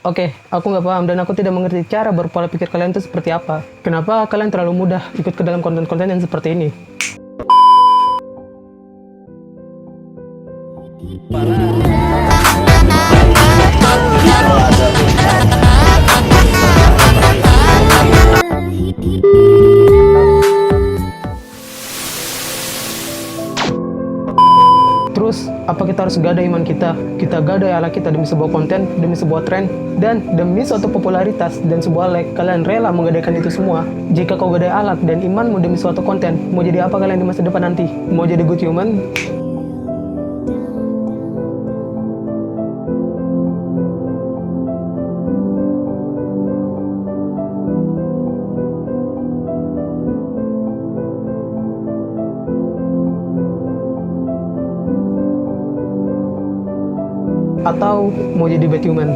Oke, aku nggak paham dan aku tidak mengerti cara berpola pikir kalian itu seperti apa. Kenapa kalian terlalu mudah ikut ke dalam konten-konten yang seperti ini? Terus, apa kita harus gadai iman kita? Kita gadai ala kita demi sebuah konten, demi sebuah tren, dan demi suatu popularitas dan sebuah like. Kalian rela menggadaikan itu semua? Jika kau gadai alat dan imanmu demi suatu konten, mau jadi apa kalian di masa depan nanti? Mau jadi good human? Atau mau jadi bad human?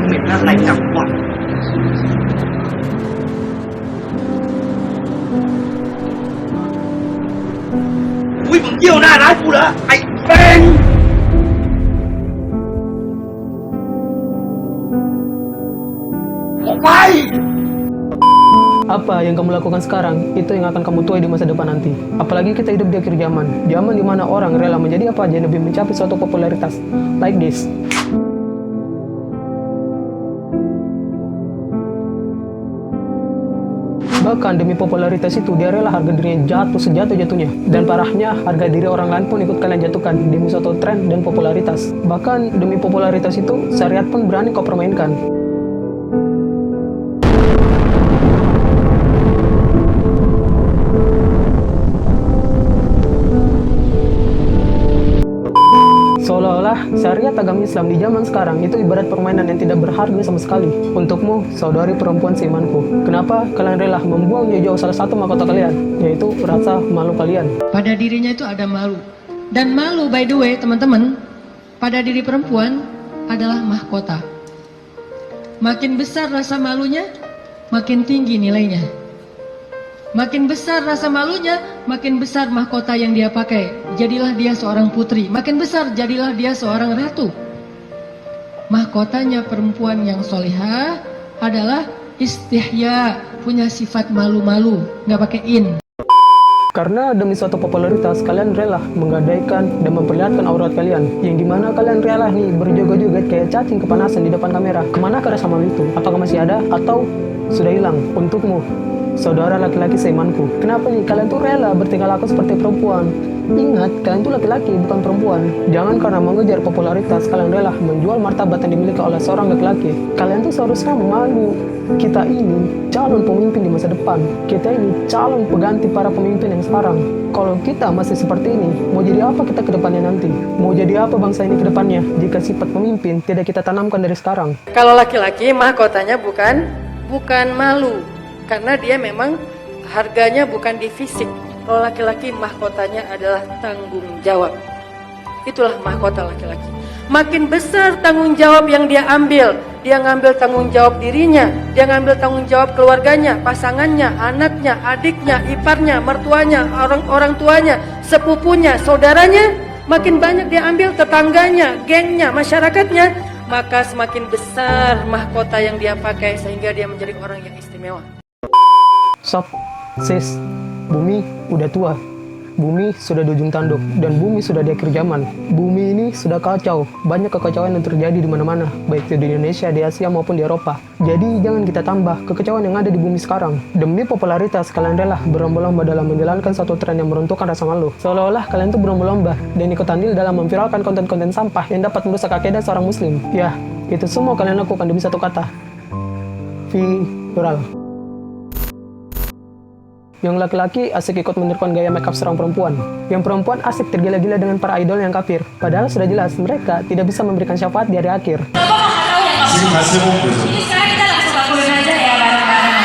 เป็นอะไรจังวะอุ้ยมึงเยี่ยวหน้าร้านกูเหรอไอ้เฟงออกไป Apa yang kamu lakukan sekarang, itu yang akan kamu tuai di masa depan nanti. Apalagi kita hidup di akhir zaman. Zaman di mana orang rela menjadi apa aja demi mencapai suatu popularitas. Like this. Bahkan demi popularitas itu, dia rela harga dirinya jatuh sejatuh-jatuhnya. Dan parahnya, harga diri orang lain pun ikut kalian jatuhkan demi suatu tren dan popularitas. Bahkan demi popularitas itu, syariat pun berani kau permainkan. Seolah-olah syariat agama Islam di zaman sekarang itu ibarat permainan yang tidak berharga sama sekali. Untukmu, saudari perempuan seimanku, kenapa kalian rela membuang jauh-jauh salah satu mahkota kalian, yaitu rasa malu kalian? Pada dirinya itu ada malu. Dan malu, by the way, teman-teman, pada diri perempuan adalah mahkota. Makin besar rasa malunya, makin tinggi nilainya. Makin besar rasa malunya, makin besar mahkota yang dia pakai. Jadilah dia seorang putri. Makin besar, jadilah dia seorang ratu. Mahkotanya perempuan yang solehah adalah istihya, punya sifat malu-malu, nggak pakai in. Karena demi suatu popularitas, kalian rela menggadaikan dan memperlihatkan aurat kalian. Yang dimana kalian rela nih berjoget-joget kayak cacing kepanasan di depan kamera. Kemana rasa malu itu? Apakah masih ada atau sudah hilang? Untukmu, saudara laki-laki seimanku, kenapa nih kalian tuh rela bertingkah laku seperti perempuan? Ingat, kalian tuh laki-laki bukan perempuan. Jangan karena mengejar popularitas kalian rela menjual martabat yang dimiliki oleh seorang laki-laki. Kalian tuh seharusnya malu. Kita ini calon pemimpin di masa depan. Kita ini calon pengganti para pemimpin yang sekarang. Kalau kita masih seperti ini, mau jadi apa kita ke depannya nanti? Mau jadi apa bangsa ini ke depannya jika sifat pemimpin tidak kita tanamkan dari sekarang? Kalau laki-laki mahkotanya bukan malu, karena dia memang harganya bukan di fisik. Kalau laki-laki mahkotanya adalah tanggung jawab. Itulah mahkota laki-laki. Makin besar tanggung jawab yang dia ambil, dia ngambil tanggung jawab dirinya, dia ngambil tanggung jawab keluarganya, pasangannya, anaknya, adiknya, iparnya, mertuanya, orang tuanya, sepupunya, saudaranya. Makin banyak dia ambil tetangganya, gengnya, masyarakatnya, maka semakin besar mahkota yang dia pakai sehingga dia menjadi orang yang istimewa. Sob, sis, bumi udah tua. Bumi sudah di ujung tanduk dan bumi sudah di akhir zaman. Bumi ini sudah kacau. Banyak kekacauan yang terjadi di mana-mana, baik di Indonesia, di Asia maupun di Eropa. Jadi jangan kita tambah kekacauan yang ada di bumi sekarang. Demi popularitas, kalian rela berlomba-lomba dalam menjalankan satu tren yang meruntuhkan rasa malu. Seolah-olah kalian tuh berlomba-lomba dan ikut andil dalam memviralkan konten-konten sampah yang dapat merusak akidah seorang muslim. Ya, itu semua kalian lakukan demi satu kata. Viral. Yang laki-laki asik ikut menirukan gaya makeup seorang perempuan. Yang perempuan asik tergila-gila dengan para idol yang kafir. Padahal sudah jelas mereka tidak bisa memberikan syafaat di hari akhir. Ini sekarang kita langsung lakuin aja ya bareng-bareng.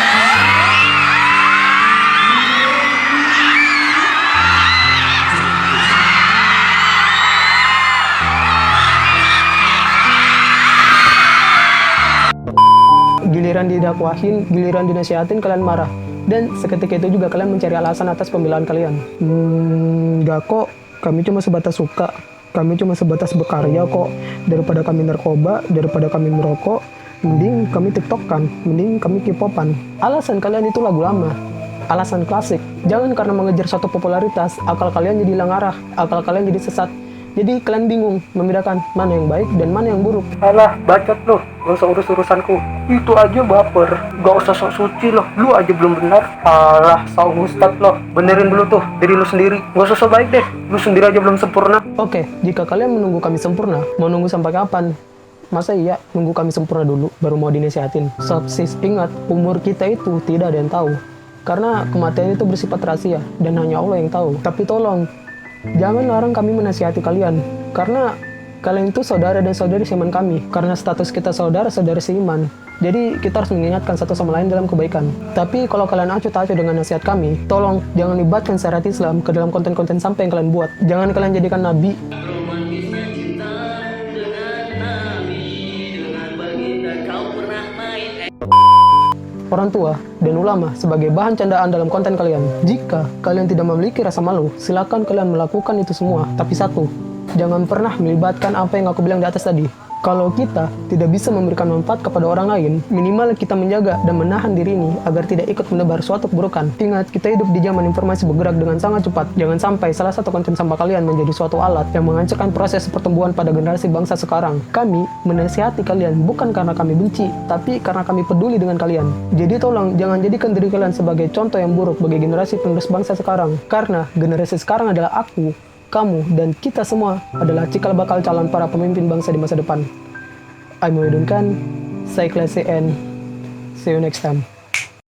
Giliran didakwahin, giliran dinasihatin kalian marah. Dan seketika itu juga kalian mencari alasan atas pembelaan kalian. Enggak kok, kami cuma sebatas suka. Kami cuma sebatas berkarya kok. Daripada kami narkoba, daripada kami merokok, mending kami tiktokan, mending kami k-popan. Alasan kalian itu lagu lama, alasan klasik. Jangan karena mengejar suatu popularitas, akal kalian jadi hilang arah, akal kalian jadi sesat. Jadi kalian bingung membedakan mana yang baik dan mana yang buruk. Alah, bacot loh, gak usah urus-urusanku. Itu aja baper, gak usah sok suci loh, lu aja belum benar. Alah, sok ustad loh, benerin dulu tuh diri lu sendiri. Gak usah sok baik deh, lu sendiri aja belum sempurna. Oke, jika kalian menunggu kami sempurna, mau nunggu sampai kapan? Masa iya nunggu kami sempurna dulu baru mau dinasihatin? Sob sis, ingat, umur kita itu tidak ada yang tahu. Karena kematian itu bersifat rahasia dan hanya Allah yang tahu. Tapi tolong, jangan larang kami menasihati kalian, karena kalian itu saudara dan saudari seiman kami. Karena status kita saudara-saudari seiman, jadi kita harus mengingatkan satu sama lain dalam kebaikan. Tapi kalau kalian acuh-acuh dengan nasihat kami, tolong jangan libatkan syariat Islam ke dalam konten-konten sampai yang kalian buat. Jangan kalian jadikan nabi. Orang tua dan ulama sebagai bahan candaan dalam konten kalian. Jika kalian tidak memiliki rasa malu, silakan kalian melakukan itu semua. Tapi satu, jangan pernah melibatkan apa yang aku bilang di atas tadi. Kalau kita tidak bisa memberikan manfaat kepada orang lain, minimal kita menjaga dan menahan diri ini agar tidak ikut menebar suatu keburukan. Ingat, kita hidup di zaman informasi bergerak dengan sangat cepat. Jangan sampai salah satu konten sampah kalian menjadi suatu alat yang menghancurkan proses pertumbuhan pada generasi bangsa sekarang. Kami menasihati kalian bukan karena kami benci, tapi karena kami peduli dengan kalian. Jadi tolong jangan jadikan diri kalian sebagai contoh yang buruk bagi generasi penerus bangsa sekarang. Karena generasi sekarang adalah aku, kamu, dan kita semua adalah cikal bakal calon para pemimpin bangsa di masa depan. I'm Muhyiddin Khan, stay classy and see you next time.